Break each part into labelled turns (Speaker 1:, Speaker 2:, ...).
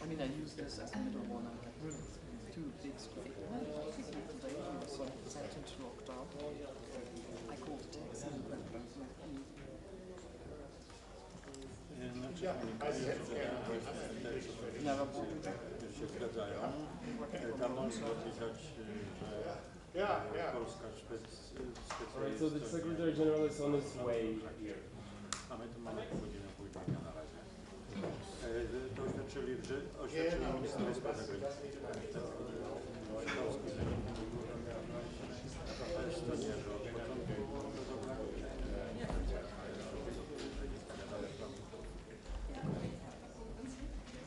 Speaker 1: I mean, I use this as a middle one. I have two big screen today, so something locked out. I call the taxi.
Speaker 2: Się zgadzają. Tam można pisać, że Polska specjalista.
Speaker 3: So the Secretary General is on his way here.
Speaker 2: A my tu mamy pół godziny później na razie. To oświadczyli ministrowie spraw zagranicznych. To nie, że od początku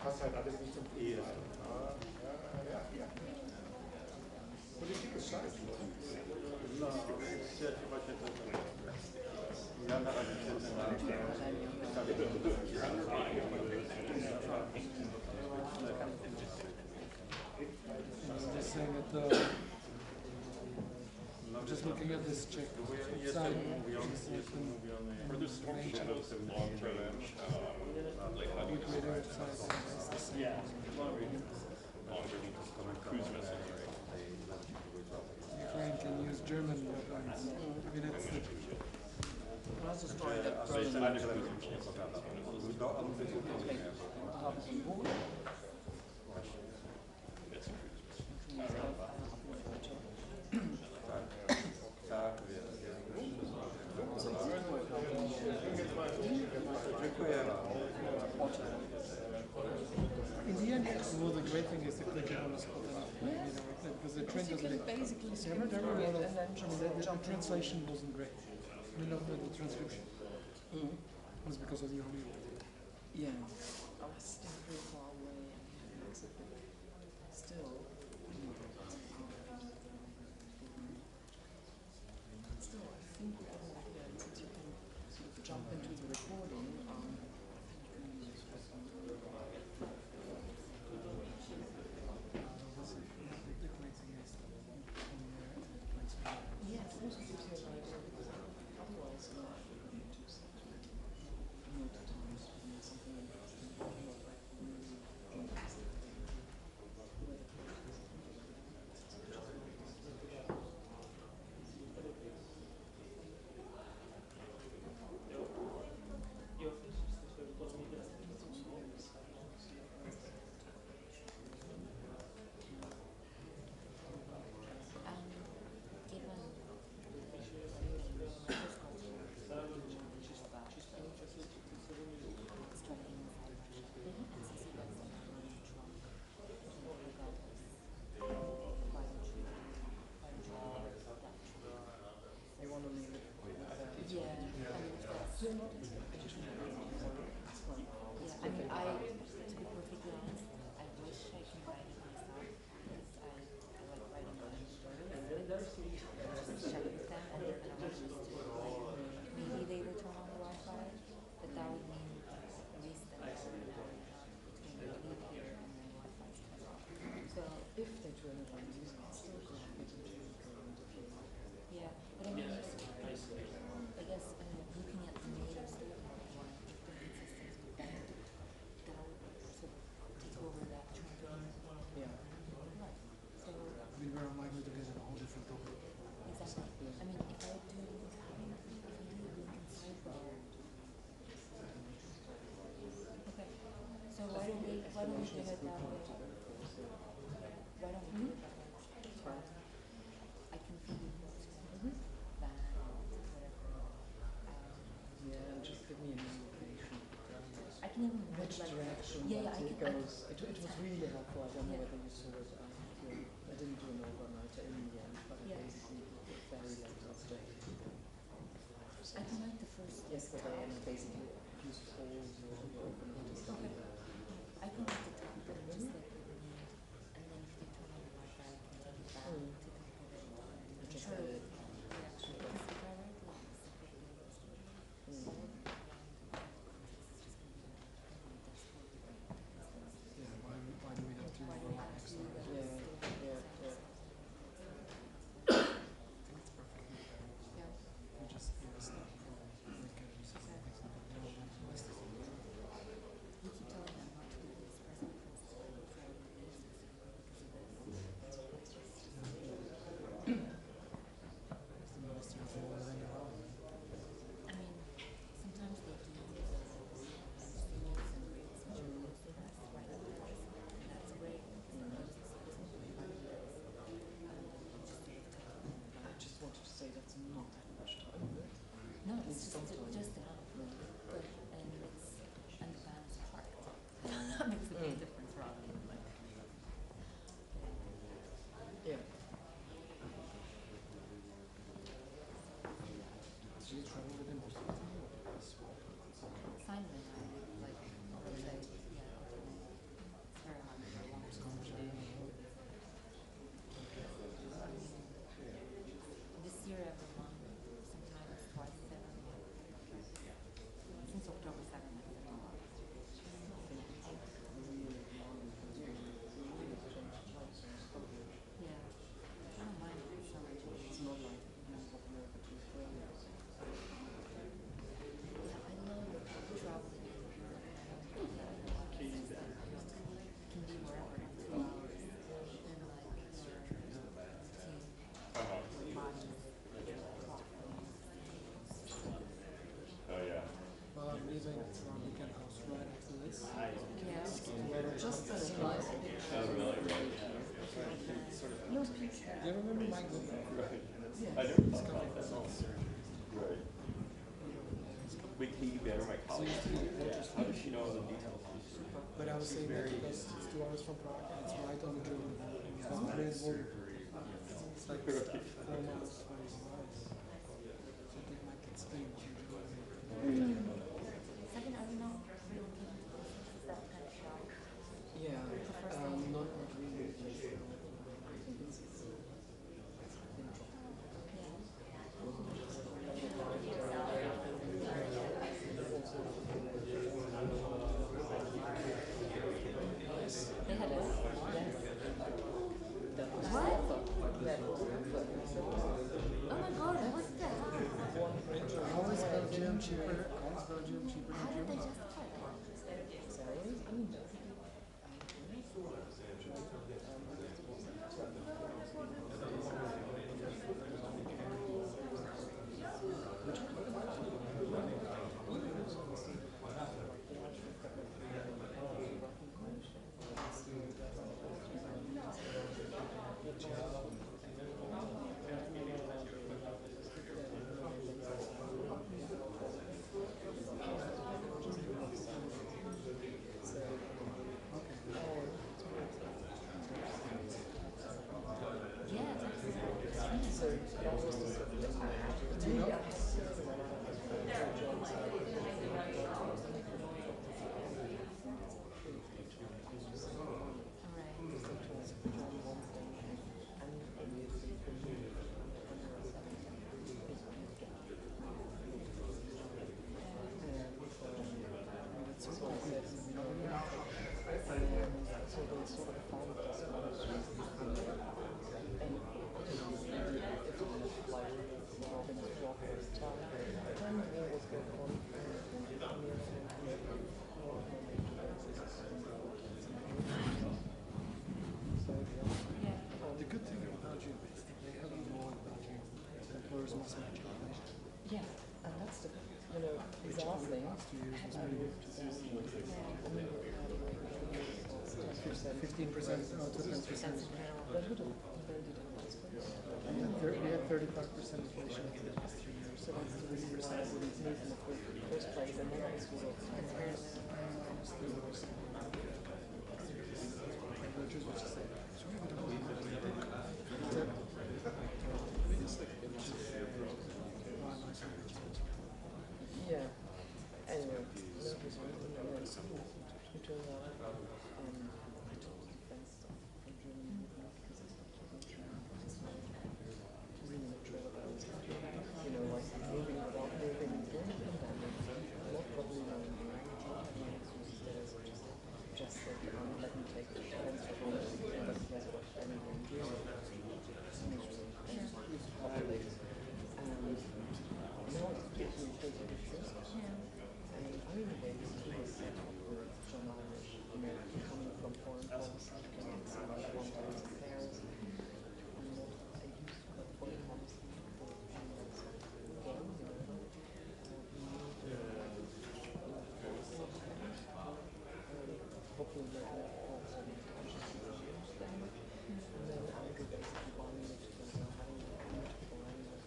Speaker 4: passt halt alles nicht zum Priester. Politik ist scheiße.
Speaker 2: No, właśnie to ja na razie siedzę na
Speaker 3: Just saying that just looking at this check.
Speaker 2: Jestem umówiony
Speaker 3: Ukraine can use German weapons. I mean, it's the
Speaker 1: That's a story that
Speaker 3: in the end, well, the great thing is to click on the spot, because the trend doesn't.
Speaker 1: basically
Speaker 3: There were a lot of, the translation wasn't great. I mean, not the transcription. It was because of the audio.
Speaker 1: Yeah, I was still very far away and still. Still, I think we can since you can sort of jump into the recording.
Speaker 5: Why don't we do it that way? Why don't we do it that way? I can feed you that, whatever.
Speaker 1: Yeah, and just give me an indication.
Speaker 5: I can even
Speaker 1: Which direction
Speaker 5: yeah,
Speaker 1: it goes. It was really helpful. I don't know whether you saw it. I didn't do an overnighter in the end, but I basically very late last day.
Speaker 5: I can write the first.
Speaker 1: Yesterday, and I basically used all your overnighter stuff.
Speaker 5: I can write the top and just like the need, and then if they turn on the Wi-Fi, I can take it back to the
Speaker 1: Just
Speaker 5: because
Speaker 1: the
Speaker 5: if I write like separately,
Speaker 3: Why do we have to?
Speaker 5: we keep telling it's just enough. But and it's and the van is parked. That makes a big difference rather than like.
Speaker 1: Yeah.
Speaker 3: Did you travel with him most of the time?
Speaker 5: Kind of like let's say yeah. It's very hard for a long This year every month, sometimes twice 7. Since October 7th. Yeah. I don't mind it so much.
Speaker 1: It's not like Bank of America to Australia.
Speaker 5: Yeah, I know that traveling in Europe can be wherever in 2 hours. And like your team watches.
Speaker 2: Oh yeah.
Speaker 3: Well, I'm leaving for our weekend house right after this.
Speaker 5: Yeah.
Speaker 1: Just a nice
Speaker 2: Oh really?
Speaker 1: no speech.
Speaker 3: Do you remember my good
Speaker 2: Right.
Speaker 1: Yeah.
Speaker 2: I never thought about that. Right. Wait, can you better my college? How does she know all the details?
Speaker 3: But I was saying that because it's 2 hours from Prague and it's right on the German border. It's on the Great Border. It's like 4 miles from his house. So I think my kids think
Speaker 5: Second, I don't know. Is that kind of shock?
Speaker 1: Yeah. Not really.
Speaker 5: They had a oh my god, what the hell?
Speaker 3: how is Belgium cheaper? How is Belgium cheaper
Speaker 5: How
Speaker 3: than
Speaker 5: did they
Speaker 3: Germany?
Speaker 5: justify that?
Speaker 1: Salaries? I mean, yeah, and that's the, you know, exhausting.
Speaker 3: 15%
Speaker 5: That's incredible.
Speaker 1: But who do where did it passport?
Speaker 3: we had 35% inflation in the last 3 years.
Speaker 1: So that's the reason why we moved in the first place, and then this was all
Speaker 5: That's very little.
Speaker 1: yeah. Anyway, that was one thing. And then it turned out I took defense stuff from Germany because it's not really not sure what I was you know, like moving without moving and during the pandemic, not probably knowing the language, just said, let me take the defense for home and that's what anyway in Germany. Populated. Now it's getting taken seriously. And I remember he was set up with John Irish, American, coming from foreign policy, coming from foreign policy affairs. And I used to have foreign policy for hopefully they're going to also be conscious of those things. And then I would basically bonding it to them, having multiple language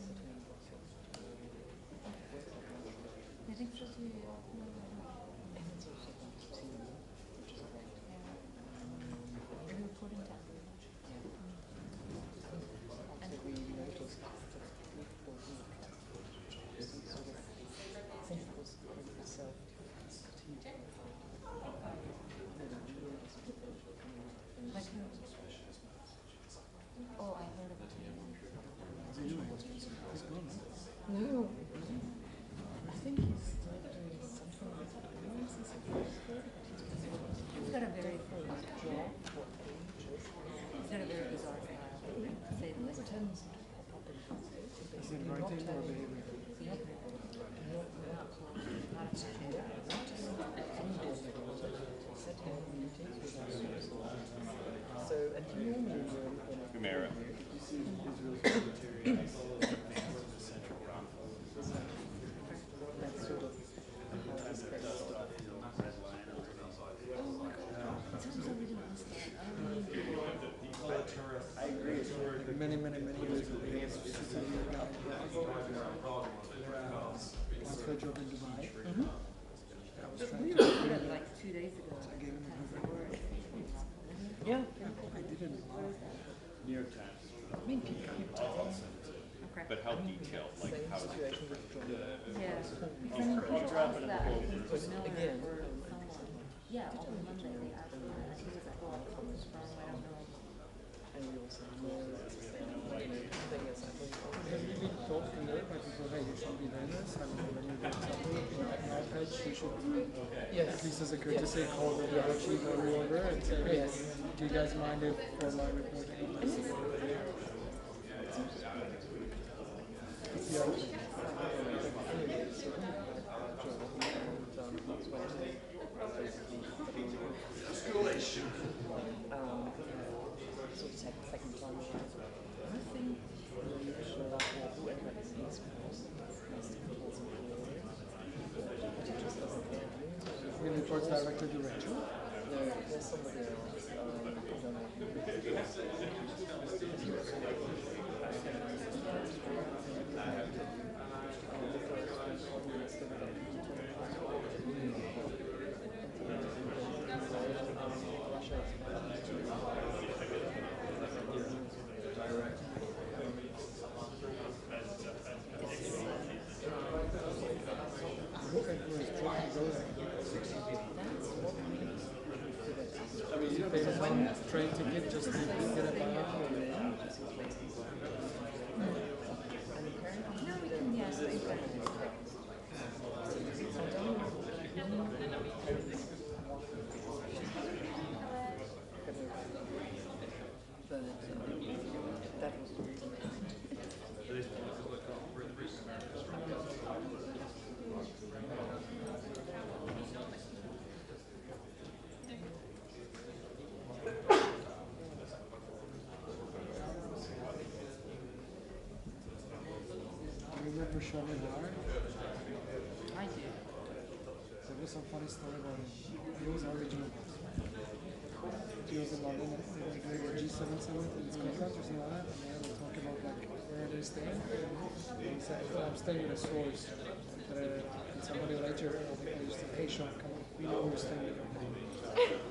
Speaker 1: between Brussels. And it's also on TV, which is great.
Speaker 5: Are you reporting to everyone?
Speaker 1: Yeah. Also, we noticed that people who sort of think it was pretty self-critique.
Speaker 5: Like who? Oh, I heard of it.
Speaker 3: What's he doing? He's gone, right?
Speaker 1: No. I think he's like doing something with finance and something.
Speaker 5: He's got a very
Speaker 1: Job for ages.
Speaker 5: He's got a very bizarre style, to say the least.
Speaker 1: Tends to pop up in conversations.
Speaker 3: Is it writing or behavior?
Speaker 1: So, and normally when
Speaker 2: Humera.
Speaker 1: that's sort of how this goes.
Speaker 3: Many years ago, he was a senior guy. One job in Dubai. I was trying
Speaker 5: We
Speaker 3: to
Speaker 5: were put up like 2 days ago.
Speaker 3: I gave him a
Speaker 5: Kind of
Speaker 3: number.
Speaker 5: word.
Speaker 1: Yeah.
Speaker 3: I didn't know.
Speaker 2: New York Times.
Speaker 1: I mean, people
Speaker 5: Okay.
Speaker 2: But how detailed, like
Speaker 1: same
Speaker 2: how
Speaker 1: situation with John.
Speaker 5: Yeah. Because when people ask that, I think for Miller
Speaker 1: Again.
Speaker 5: or someone. Yeah, on Monday they asked me that. He was like, oh, it comes from, I don't know.
Speaker 1: And we also know it's the same. The thing is, I think,
Speaker 3: Have you been told to live by people, hey, you should be doing this, and when you get something in our page, you should,
Speaker 1: yes.
Speaker 3: at least as a courtesy, call the chief or whoever and say, hey,
Speaker 1: Yes.
Speaker 3: do you guys mind if for my reporting on this? It's the other thing.
Speaker 1: Escalation. So the second time around. I think whoever it is has to propose a theory. But he just doesn't care.
Speaker 3: We report directly to Rachel.
Speaker 1: No, there's somebody else. I don't know.
Speaker 3: Look at where his truck is going. You pay one train ticket just to get a bar.
Speaker 5: No, we can, yeah, so you've got it.
Speaker 1: That was the reason.
Speaker 3: Remember Shirley Hart?
Speaker 5: I do.
Speaker 3: There was some funny story about him. He was original. He was in London, they were doing a G7 summit in Scotland or something like that, and they had to talk about like where they're staying. And he said, oh, I'm staying in a source. And somebody later, I think they used to, hey Sean, come on, we know we're staying in.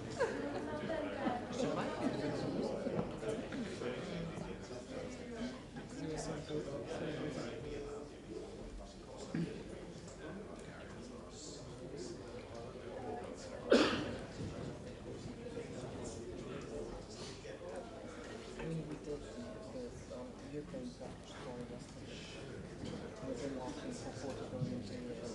Speaker 1: I mean, we did with Ukraine package for yesterday. We've been walking for 40 kilometers.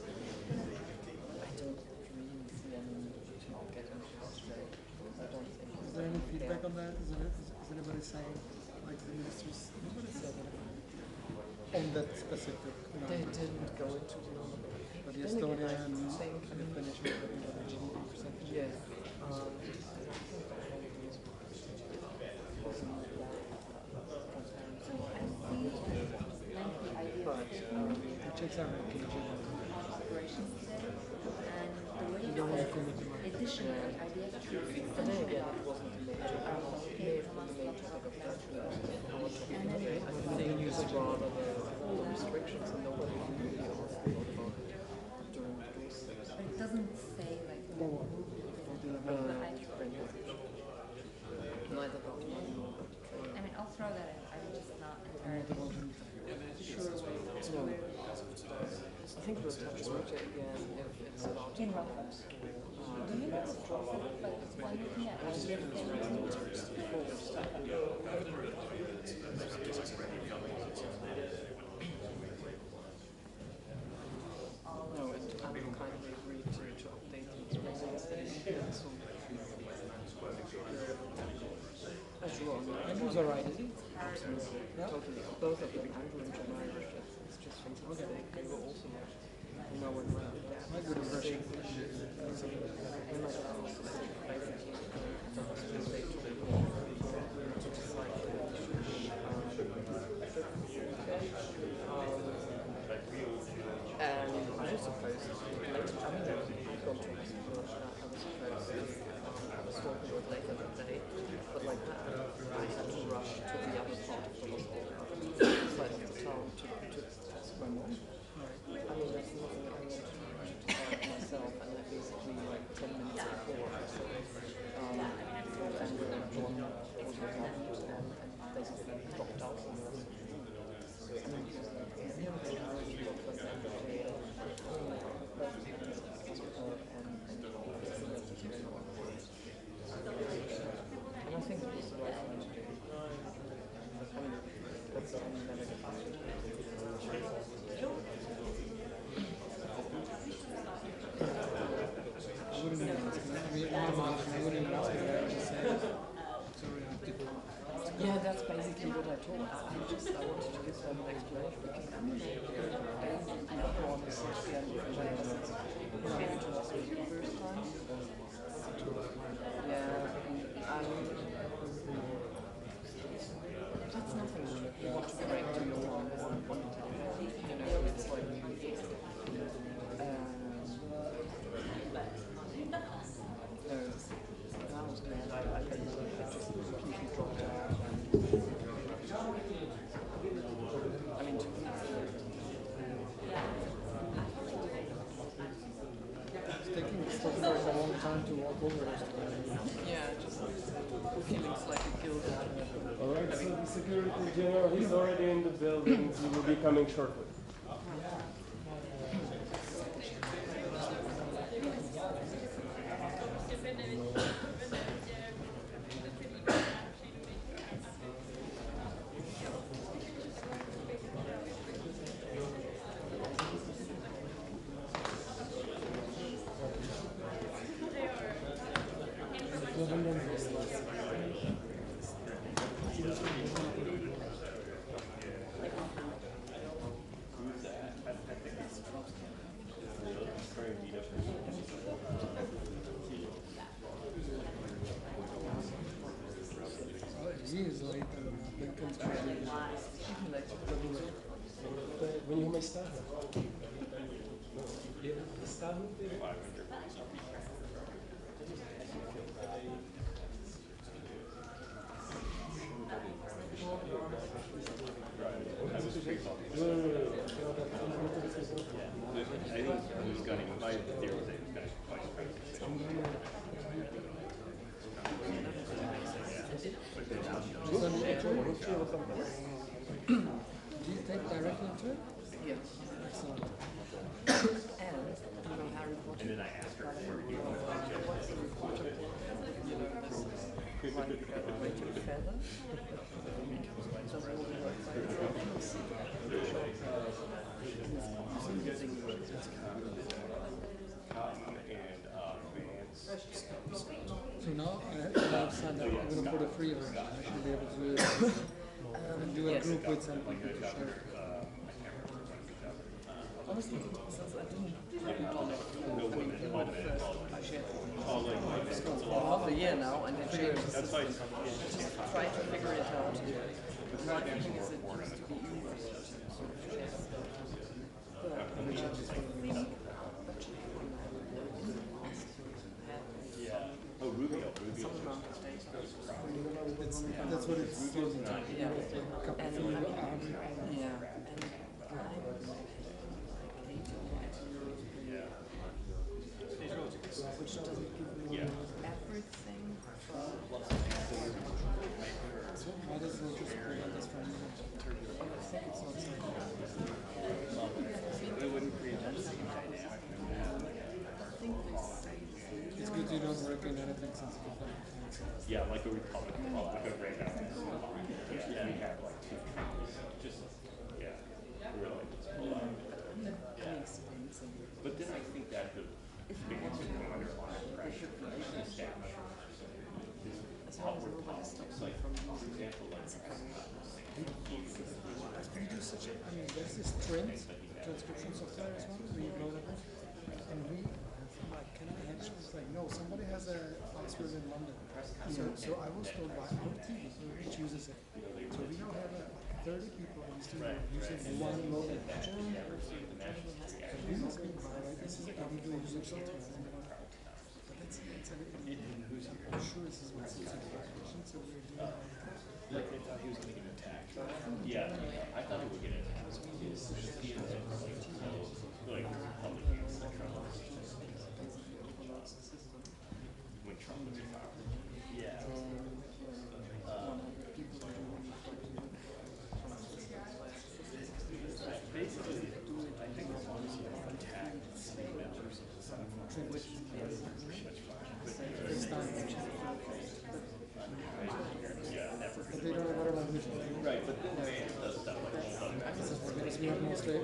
Speaker 1: I don't really see any need to get into Australia. I don't think.
Speaker 3: Is there any feedback on that? Is anybody saying, like the ministers, nobody said anything on that specific
Speaker 1: They
Speaker 3: number?
Speaker 1: didn't go into the number.
Speaker 3: But the
Speaker 1: Then again,
Speaker 3: Estonia
Speaker 1: I
Speaker 3: and
Speaker 1: think, I
Speaker 3: the
Speaker 1: mean,
Speaker 3: Finnish were talking about the GDP percentage.
Speaker 1: yes. I think that probably is wasn't that transparent.
Speaker 5: So I see lengthy idea
Speaker 1: But,
Speaker 3: It checks out like
Speaker 5: operations today, and the way
Speaker 3: you
Speaker 5: it
Speaker 3: don't want to
Speaker 5: says,
Speaker 3: commit too much.
Speaker 5: additionally, IDF troops
Speaker 1: but then again,
Speaker 5: essentially
Speaker 1: it wasn't a major, major how much of
Speaker 5: And then
Speaker 1: it. I think it's rather the restrictions and nobody really asked a lot about it during those
Speaker 5: doesn't say like.
Speaker 3: Go on.
Speaker 1: Neither got one nor got
Speaker 5: I mean, I'll throw that in. I'm just not entirely
Speaker 1: sure. I think we'll touch on it again if it's about
Speaker 5: in relevance. Do you know the profit, but when looking at
Speaker 1: No, and Anna kindly agreed to update these results. So, as you all know,
Speaker 3: Andrew's alright, is he?
Speaker 1: absolutely,
Speaker 3: Yeah?
Speaker 1: totally. Both of them, Andrew and John Irish, it's just fantastic. They were also, you know, when
Speaker 3: My good impression.
Speaker 1: when my dad was and I was supposed to, I mean, I'd gone to hospital, I was supposed to stalk him later that day, but like that, I had to rush to the other part of the hospital, side of the town, to ask my mom. I mean, there's nothing I want to decide myself, and I basically, like, 10 minutes before, I said, and John was what happened, and basically dropped out on us. I mean, the other thing I was talking about and I think it was the right thing to do. I mean, that's never get back to
Speaker 3: I wouldn't even ask him. I mean, I wouldn't even ask him. I would just say, sorry, I didn't.
Speaker 1: yeah, that's basically what I told. I wanted to give them an explanation because I mean, everyone is such the end of the day. You know, to us was the first time. Yeah, that's nothing. You want to break to your one, you know, it's like, no, that was good. I just completely dropped out. I mean,
Speaker 3: It's taking Stoltenberg a long time to walk over us.
Speaker 1: yeah, just feeling slightly guilty.
Speaker 6: All right, so the security general, he's already in the building. He will be coming shortly.
Speaker 3: He is late and Lincoln's ready.
Speaker 6: Вы не места?
Speaker 3: Do you take directly into it?
Speaker 1: Yes.
Speaker 3: Excellent.
Speaker 1: And, you know, Harry Potter. And then I asked her for you. What's the reporter? You know, this is like Rachel Feather. Does all the work by
Speaker 3: So now I've signed up. I'm going to put a free version. I should be able to do a
Speaker 1: yes.
Speaker 3: group with some people to share.
Speaker 1: Honestly, since I didn't on it, I mean, people first, I shared for half a year now, and they changed the system. Just try to figure it out. My thinking is it used to be easy to sort of share stuff. But which I just think some amount of data.
Speaker 3: That's what it's supposed to be.
Speaker 1: Yeah.
Speaker 3: A couple
Speaker 1: And
Speaker 3: few
Speaker 1: yeah,
Speaker 3: hours.
Speaker 1: and
Speaker 3: like sensitive documents.
Speaker 7: Yeah, like a republic, like a red house. Yeah, we have like 2 countries. Just, yeah, really. But then I think that the biggest thing underlying pressure for the staff is how we're politics. Like, for example, like,
Speaker 3: We do such a, I mean, there's this trend, transcription software as well, we upload it, and we, I'm like, can I hedge? It's like, no, somebody has a password in London. So I was told by our team, which uses it. So we now have like 30 people in the studio using one modem. We must be violating this, is how we do user software. But let's see, I'm sure this is what's in the application, so we're doing
Speaker 7: like they thought he was going to get attacked. Yeah, I thought he would get attacked. He was like Republicans, like Trump. When Trump was in power. Yeah. Basically, I think as long as you don't attack members of the Senate, which
Speaker 3: but they don't know what about this.
Speaker 7: right, but then man does stuff like
Speaker 3: Because we have mostly,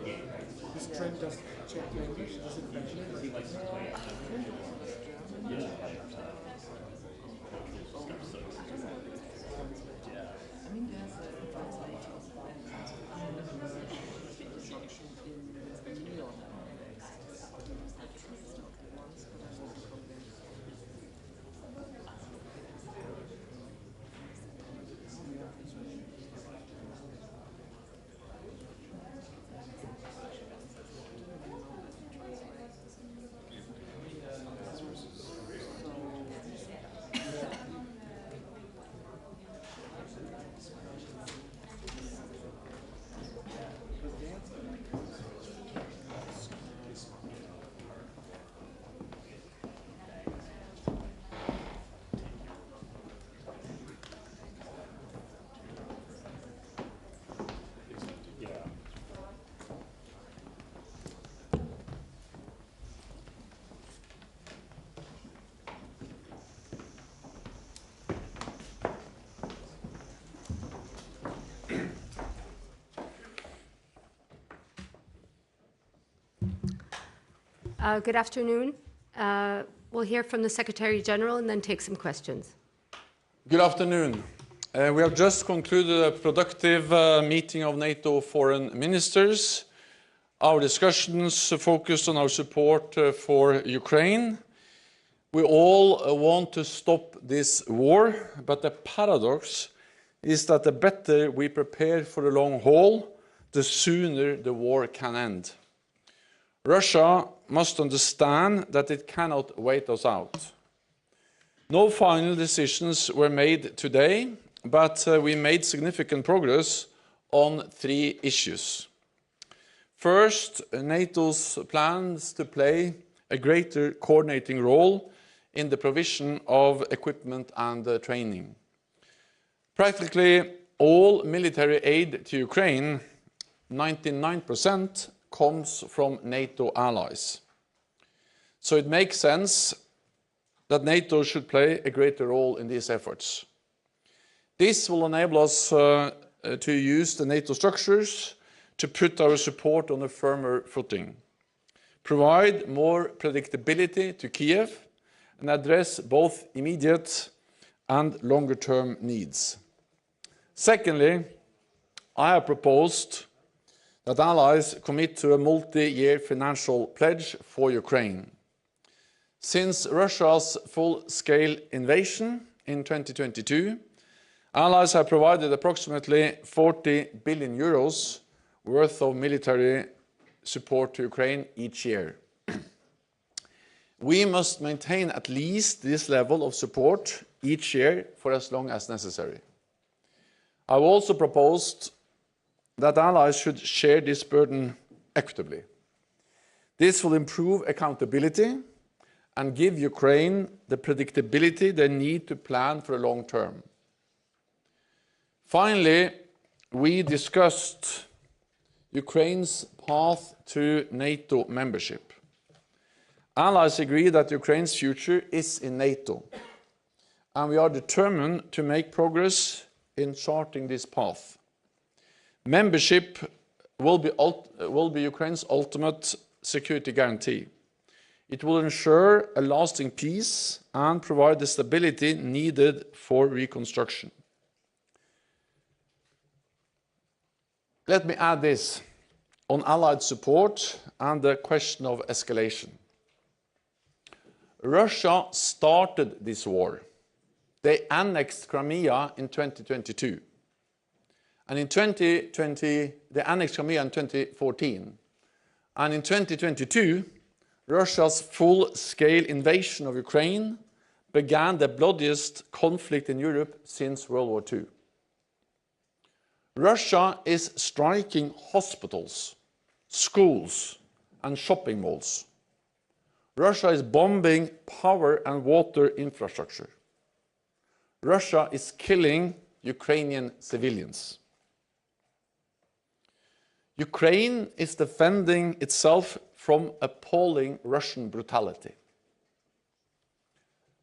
Speaker 3: this trend does check language, does it mention
Speaker 7: he likes to play it. Yeah.
Speaker 1: I mean, there's a translation instruction in New York.
Speaker 8: Good afternoon. We'll hear from the Secretary General and then take some questions.
Speaker 9: Good afternoon. We have just concluded a productive meeting of NATO foreign ministers. Our discussions focused on our support for Ukraine. We all want to stop this war, but the paradox is that the better we prepare for the long haul, the sooner the war can end. Russia must understand that it cannot wait us out. No final decisions were made today, but we made significant progress on 3 issues. First, NATO's plans to play a greater coordinating role in the provision of equipment and training. Practically all military aid to Ukraine, 99%, comes from NATO allies. So it makes sense that NATO should play a greater role in these efforts. This will enable us to use the NATO structures to put our support on a firmer footing, provide more predictability to Kiev, and address both immediate and longer-term needs. Secondly, I have proposed that allies commit to a multi-year financial pledge for Ukraine. Since Russia's full-scale invasion in 2022, allies have provided approximately 40 billion euros worth of military support to Ukraine each year. We must maintain at least this level of support each year for as long as necessary. I have also proposed that allies should share this burden equitably. This will improve accountability and give Ukraine the predictability they need to plan for the long term. Finally, we discussed Ukraine's path to NATO membership. Allies agree that Ukraine's future is in NATO. and we are determined to make progress in charting this path. Membership will be Ukraine's ultimate security guarantee. It will ensure a lasting peace and provide the stability needed for reconstruction. Let me add this on Allied support and the question of escalation. Russia started this war. They annexed Crimea in 2022. And in 2020, they annexed Crimea in 2014. And in 2022, Russia's full-scale invasion of Ukraine began the bloodiest conflict in Europe since World War II. Russia is striking hospitals, schools, and shopping malls. Russia is bombing power and water infrastructure. Russia is killing Ukrainian civilians. Ukraine is defending itself from appalling Russian brutality.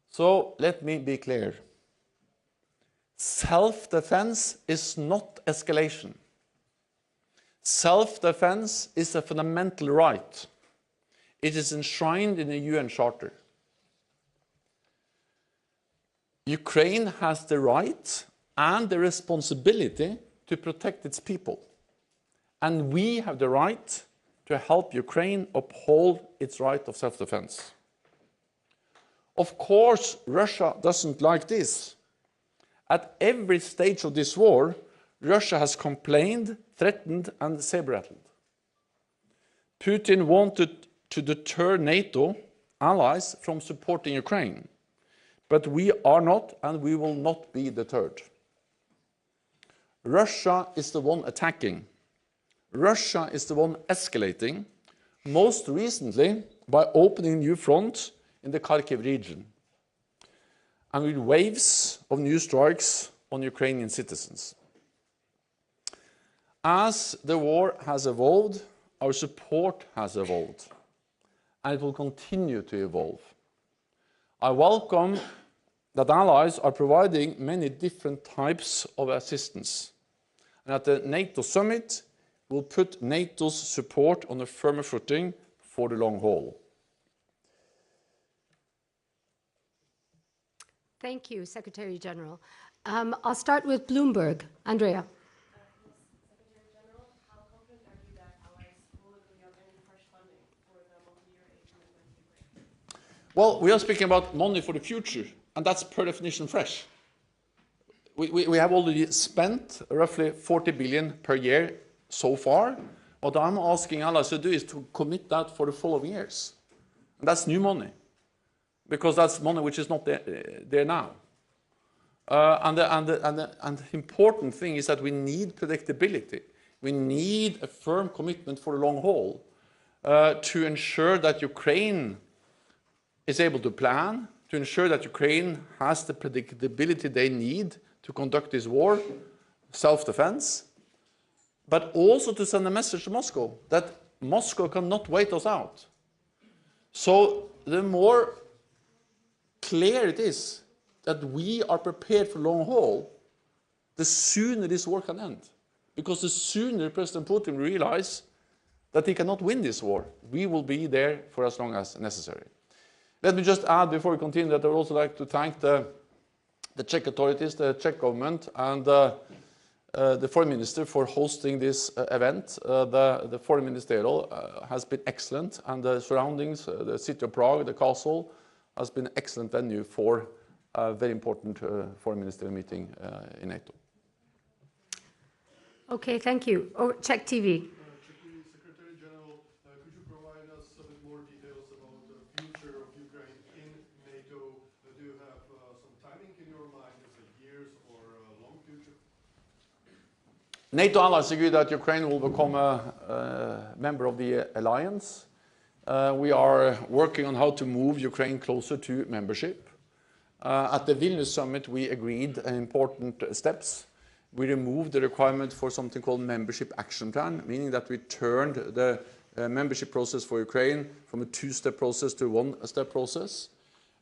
Speaker 9: So let me be clear. Self-defense is not escalation. Self-defense is a fundamental right. It is enshrined in the UN Charter. Ukraine has the right and the responsibility to protect its people. And we have the right to help Ukraine uphold its right of self-defense. Of course, Russia doesn't like this. At every stage of this war, Russia has complained, threatened, and saber-rattled. Putin wanted to deter NATO allies from supporting Ukraine. But we are not, and we will not be deterred. Russia is the one attacking. Russia is the one escalating, most recently by opening new fronts in the Kharkiv region, and with waves of new strikes on Ukrainian citizens. As the war has evolved, our support has evolved, and it will continue to evolve. I welcome that allies are providing many different types of assistance. And at the NATO summit, we'll put NATO's support on a firmer footing for the long haul.
Speaker 8: Thank you, Secretary General. I'll start with Bloomberg. Andrea.
Speaker 10: Secretary General, how confident are you that allies will agree on any fresh funding for the multi-year aid commitment to Ukraine?
Speaker 9: Well, we are speaking about money for the future, and that's per definition fresh. We have already spent roughly 40 billion per year so far. What I'm asking allies to do is to commit that for the following years. And that's new money, because that's money which is not there now. And the important thing is that we need predictability. We need a firm commitment for the long haul to ensure that Ukraine is able to plan, to ensure that Ukraine has the predictability they need to conduct this war, self-defense, but also to send a message to Moscow that Moscow cannot wait us out. So the more clear it is that we are prepared for long haul, the sooner this war can end. Because the sooner President Putin realizes that he cannot win this war, we will be there for as long as necessary. Let me just add before we continue that I would also like to thank the Czech authorities, the Czech government, and the foreign minister for hosting this event. The foreign ministerial has been excellent, and the surroundings, the city of Prague, the castle, has been an excellent venue for a very important foreign ministerial meeting in NATO.
Speaker 8: Okay, thank you. Oh, Czech TV.
Speaker 4: Secretary General, could you provide us a bit more details about the future of Ukraine in NATO? Do you have some timing in your mind? Is it years or a long future?
Speaker 9: NATO allies agree that Ukraine will become a member of the alliance. We are working on how to move Ukraine closer to membership. At the Vilnius summit, we agreed on important steps. We removed the requirement for something called membership action plan, meaning that we turned the membership process for Ukraine from a two-step process to a one-step process.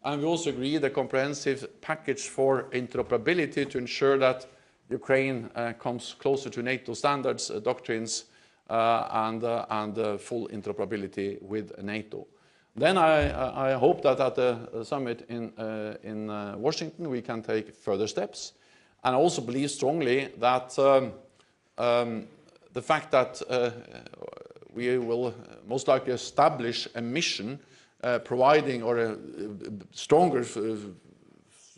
Speaker 9: And we also agreed a comprehensive package for interoperability to ensure that Ukraine comes closer to NATO standards, doctrines, and full interoperability with NATO. Then I hope that at the summit in Washington we can take further steps. And I also believe strongly that the fact that we will most likely establish a mission providing, or a stronger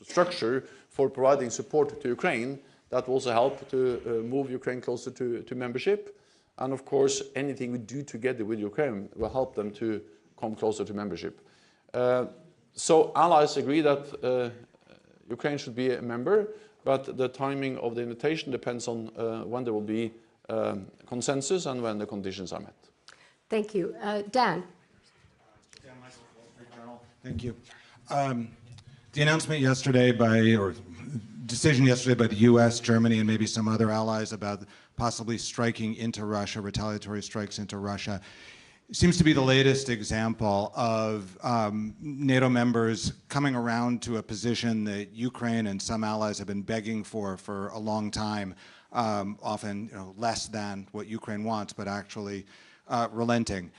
Speaker 9: structure for providing support to Ukraine, that will also help to move Ukraine closer to membership. And of course, anything we do together with Ukraine will help them to come closer to membership. So allies agree that Ukraine should be a member, but the timing of the invitation depends on when there will be consensus and when the conditions are met.
Speaker 8: Thank you. Dan.
Speaker 11: Thank you. The announcement yesterday or decision yesterday by the US, Germany, and maybe some other allies about possibly striking into Russia, retaliatory strikes into Russia, seems to be the latest example of NATO members coming around to a position that Ukraine and some allies have been begging for a long time, often less than what Ukraine wants, but actually relenting.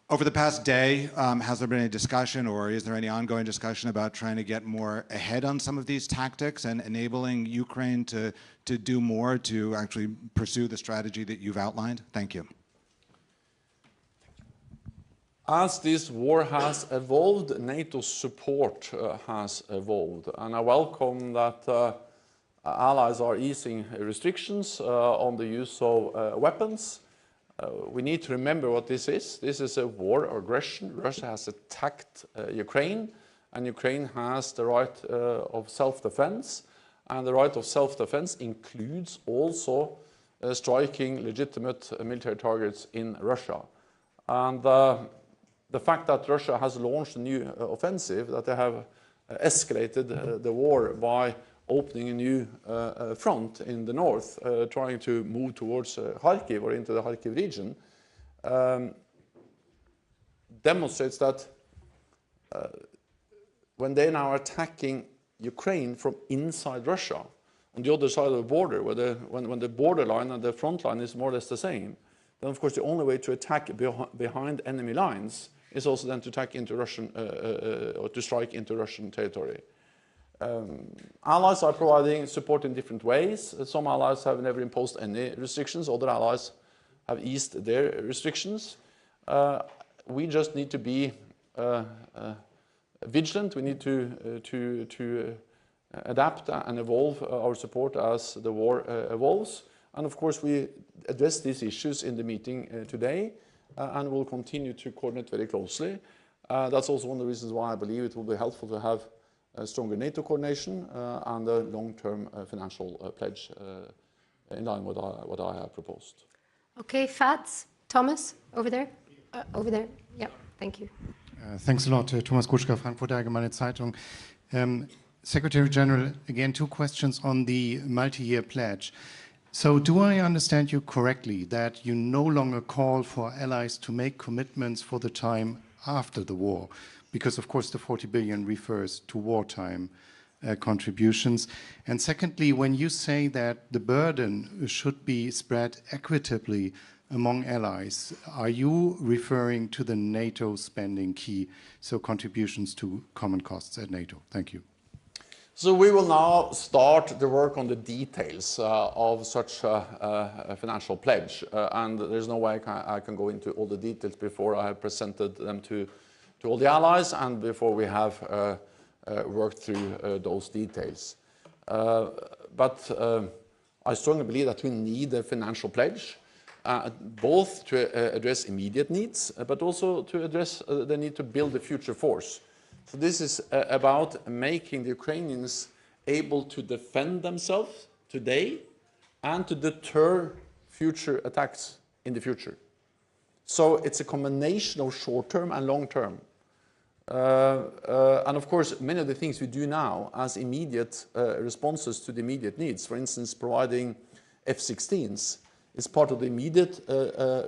Speaker 11: Over the past day, has there been any discussion, or is there any ongoing discussion about trying to get more ahead on some of these tactics and enabling Ukraine to do more to actually pursue the strategy that you've outlined? Thank you.
Speaker 9: As this war has evolved, NATO's support has evolved, and I welcome that allies are easing restrictions on the use of weapons. We need to remember what this is. This is a war of aggression. Russia has attacked Ukraine, and Ukraine has the right of self-defense. And the right of self-defense includes also striking legitimate military targets in Russia. And the fact that Russia has launched a new offensive, that they have escalated the war by opening a new front in the north, trying to move towards Kharkiv or into the Kharkiv region, demonstrates that when they now are attacking Ukraine from inside Russia, on the other side of the border, where when the borderline and the front line is more or less the same, then of course the only way to attack behind enemy lines is also then to attack into Russian, or to strike into Russian territory. Allies are providing support in different ways. Some allies have never imposed any restrictions. Other allies have eased their restrictions. We just need to be vigilant. We need to adapt and evolve our support as the war evolves. And of course, we address these issues in the meeting today, and will continue to coordinate very closely. That's also one of the reasons why I believe it will be helpful to have a stronger NATO coordination and a long-term financial pledge in line with what I have proposed.
Speaker 8: Okay, Fats. Thomas, over there. Over there. Yeah, thank you.
Speaker 12: Thanks a lot. Thomas Kutschka, Frankfurter Allgemeine Zeitung. Secretary General, again, 2 questions on the multi-year pledge. So do I understand you correctly that you no longer call for allies to make commitments for the time after the war? Because, of course, the 40 billion refers to wartime contributions. And secondly, when you say that the burden should be spread equitably among allies, are you referring to the NATO spending key, so contributions to common costs at NATO? Thank you.
Speaker 9: So we will now start the work on the details of such a financial pledge. And there's no way I can go into all the details before I have presented them to all the allies and before we have worked through those details. But I strongly believe that we need a financial pledge, both to address immediate needs, but also to address the need to build a future force. So this is about making the Ukrainians able to defend themselves today and to deter future attacks in the future. So it's a combination of short-term and long-term. And of course, many of the things we do now as immediate responses to the immediate needs, for instance, providing F-16s, is part of the immediate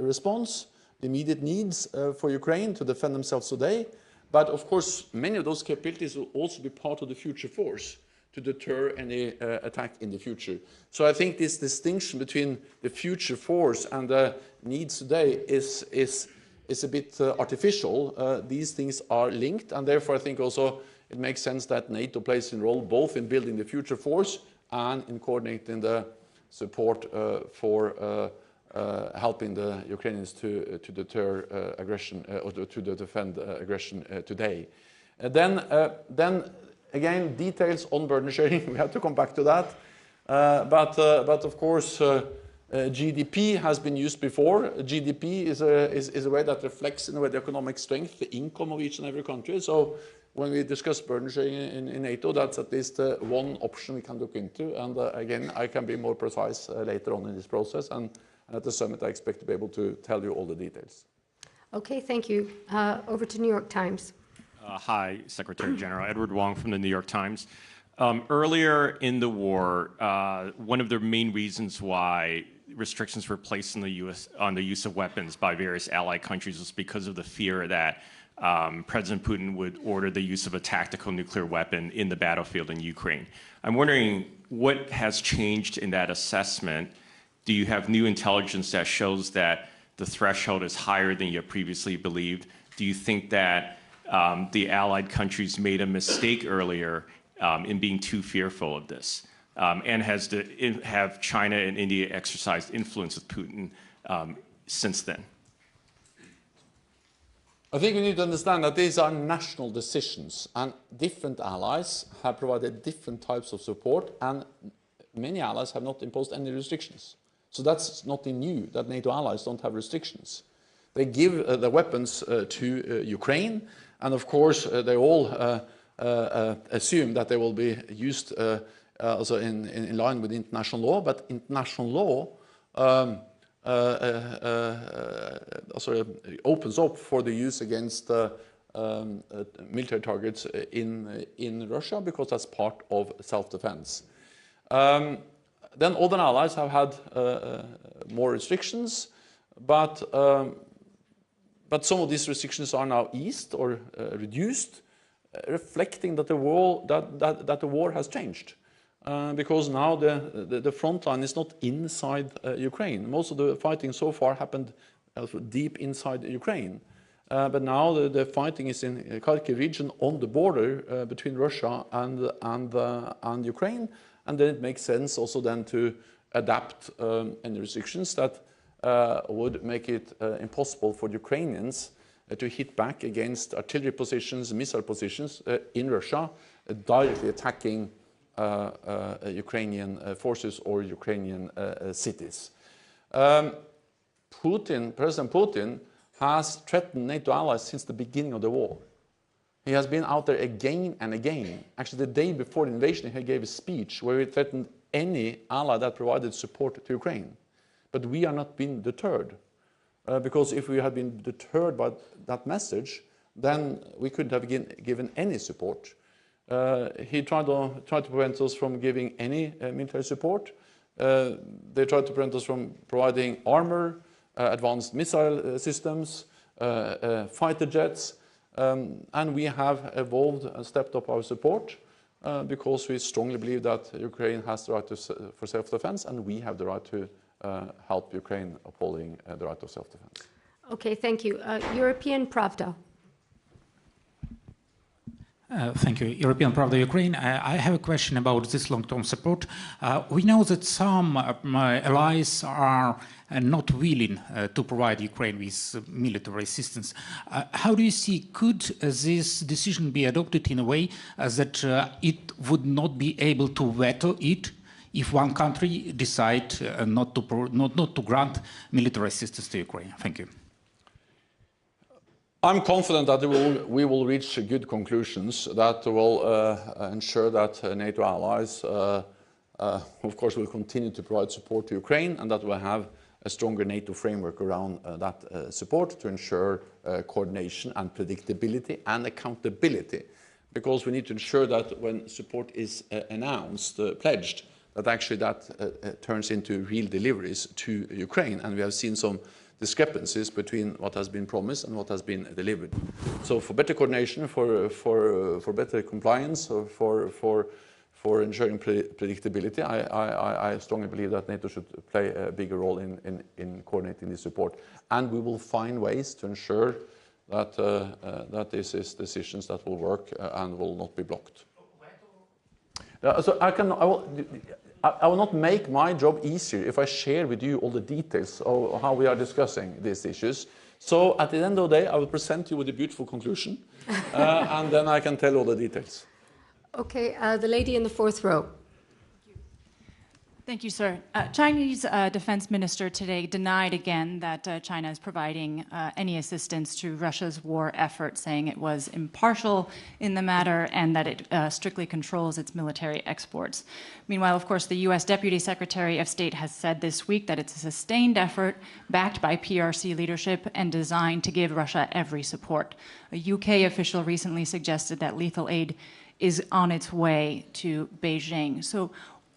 Speaker 9: response, the immediate needs for Ukraine to defend themselves today. But of course, many of those capabilities will also be part of the future force to deter any attack in the future. So I think this distinction between the future force and the needs today is a bit artificial. These things are linked, and therefore I think also it makes sense that NATO plays a role both in building the future force and in coordinating the support for helping the Ukrainians to deter aggression or to defend aggression today. Then again, details on burden sharing, we have to come back to that. But of course, GDP has been used before. GDP is a way that reflects in a way the economic strength, the income of each and every country. So when we discuss burden sharing in NATO, that's at least one option we can look into. And again, I can be more precise later on in this process. And at the summit, I expect to be able to tell you all the details.
Speaker 8: Okay, thank you. Over to New York Times.
Speaker 13: Hi, Secretary General. Edward Wong from the New York Times. Earlier in the war, one of the main reasons why restrictions were placed in the US on the use of weapons by various allied countries was because of the fear that President Putin would order the use of a tactical nuclear weapon in the battlefield in Ukraine. I'm wondering what has changed in that assessment. Do you have new intelligence that shows that the threshold is higher than you previously believed? Do you think that the allied countries made a mistake earlier in being too fearful of this? And have China and India exercised influence with Putin since then?
Speaker 9: I think we need to understand that these are national decisions, and different allies have provided different types of support, and many allies have not imposed any restrictions. So that's nothing new, that NATO allies don't have restrictions. They give the weapons to Ukraine, and of course they all assume that they will be used also in line with international law, but international law opens up for the use against military targets in Russia, because that's part of self-defense. Then other allies have had more restrictions, but some of these restrictions are now eased or reduced, reflecting that the war has changed. Because now the front line is not inside Ukraine. Most of the fighting so far happened deep inside Ukraine. But now the fighting is in the Kharkiv region on the border between Russia and Ukraine. And then it makes sense also then to adapt any restrictions that would make it impossible for the Ukrainians to hit back against artillery positions, missile positions in Russia, directly attacking Ukrainian forces or Ukrainian cities. President Putin has threatened NATO allies since the beginning of the war. He has been out there again and again. Actually, the day before the invasion, he gave a speech where he threatened any ally that provided support to Ukraine. But we are not being deterred. Because if we had been deterred by that message, then we couldn't have given any support. He tried to prevent us from giving any military support. They tried to prevent us from providing armor, advanced missile systems, fighter jets, and we have evolved and stepped up our support because we strongly believe that Ukraine has the right for self-defense, and we have the right to help Ukraine upholding the right of self-defense.
Speaker 8: Okay, thank you. European Pravda.
Speaker 14: Thank you. European Pravda Ukraine. I have a question about this long-term support. We know that some allies are not willing to provide Ukraine with military assistance. How do you see, could this decision be adopted in a way that it would not be able to veto it if one country decides not to grant military assistance to Ukraine? Thank you.
Speaker 9: I'm confident that we will reach good conclusions that will ensure that NATO allies, of course, will continue to provide support to Ukraine, and that we'll have a stronger NATO framework around that support to ensure coordination and predictability and accountability. Because we need to ensure that when support is announced, pledged, that actually that turns into real deliveries to Ukraine. And we have seen some discrepancies between what has been promised and what has been delivered. So for better coordination, for better compliance, for ensuring predictability, I strongly believe that NATO should play a bigger role in coordinating this support. And we will find ways to ensure that, that this is decisions that will work and will not be blocked. So I will not make my job easier if I share with you all the details of how we are discussing these issues. So at the end of the day, I will present you with a beautiful conclusion, and then I can tell all the details.
Speaker 8: Okay, the lady in the fourth row.
Speaker 15: Thank you, sir. Chinese defense minister today denied again that China is providing any assistance to Russia's war effort, saying it was impartial in the matter and that it strictly controls its military exports. Meanwhile, of course, the U.S. Deputy Secretary of State has said this week that it's a sustained effort backed by PRC leadership and designed to give Russia every support. A UK official recently suggested that lethal aid is on its way to Beijing. So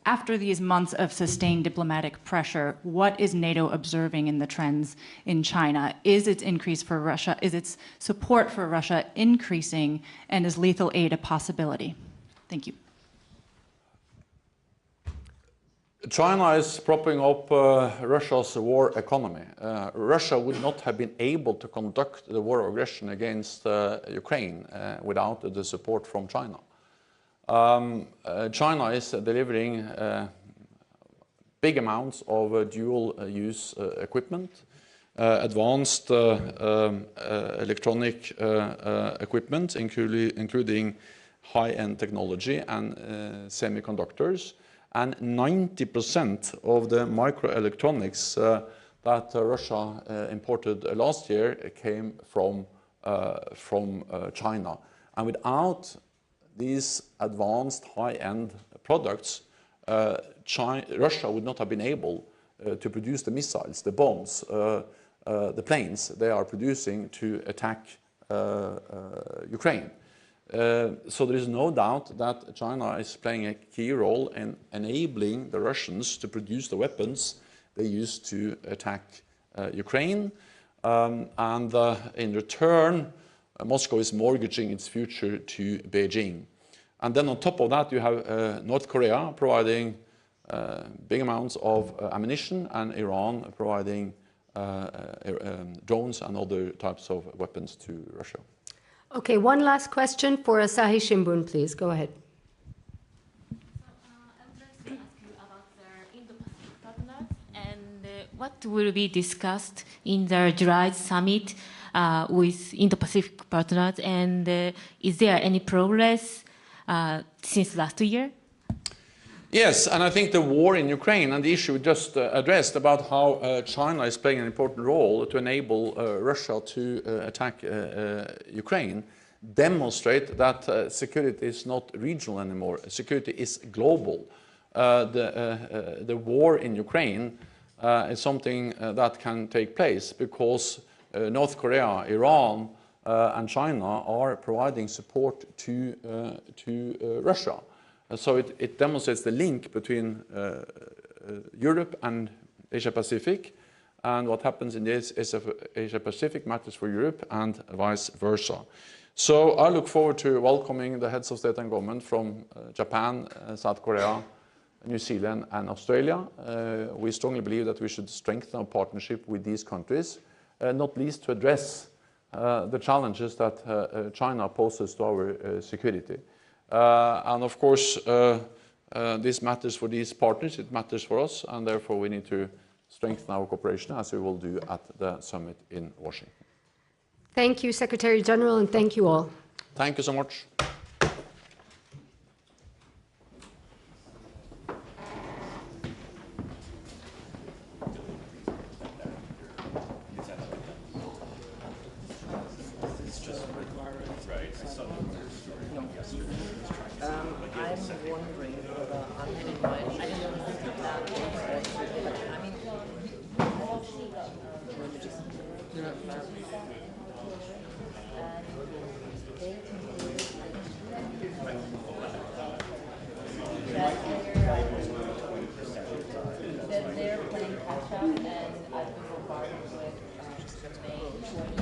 Speaker 15: after these months of sustained diplomatic pressure, what is NATO observing in the trends in China? Is its increase for Russia, is its support for Russia increasing, and is lethal aid a possibility? Thank you.
Speaker 9: China is propping up Russia's war economy. Russia would not have been able to conduct the war of aggression against Ukraine without the support from China. China is delivering big amounts of dual-use equipment, advanced electronic equipment, including high-end technology and semiconductors, and 90% of the microelectronics that Russia imported last year came from China. And without these advanced high-end products, Russia would not have been able to produce the missiles, the bombs, the planes they are producing to attack Ukraine. So there is no doubt that China is playing a key role in enabling the Russians to produce the weapons they use to attack Ukraine. And in return, Moscow is mortgaging its future to Beijing. And then on top of that, you have North Korea providing big amounts of ammunition, and Iran providing drones and other types of weapons to Russia.
Speaker 8: Okay, one last question for Asahi Shimbun, please. Go ahead.
Speaker 5: I would like to ask you about the Indo-Pacific partners and what will be discussed in the July summit with Indo-Pacific partners, and is there any progress since last year?
Speaker 9: Yes, and I think the war in Ukraine and the issue we just addressed about how China is playing an important role to enable Russia to attack Ukraine demonstrate that security is not regional anymore. Security is global. The war in Ukraine is something that can take place because North Korea, Iran, and China are providing support to Russia. So it demonstrates the link between Europe and Asia-Pacific, and what happens in this Asia-Pacific matters for Europe and vice versa. So I look forward to welcoming the heads of state and government from Japan, South Korea, New Zealand and Australia. We strongly believe that we should strengthen our partnership with these countries, not least to address the challenges that China poses to our security. And of course, this matters for these partners, it matters for us, and therefore we need to strengthen our cooperation as we will do at the summit in Washington.
Speaker 8: Thank you, Secretary General, and thank you all.
Speaker 9: Thank you so much.
Speaker 1: I'm wondering whether I think that I mean, they're playing catch up, and I've been bombarded with approach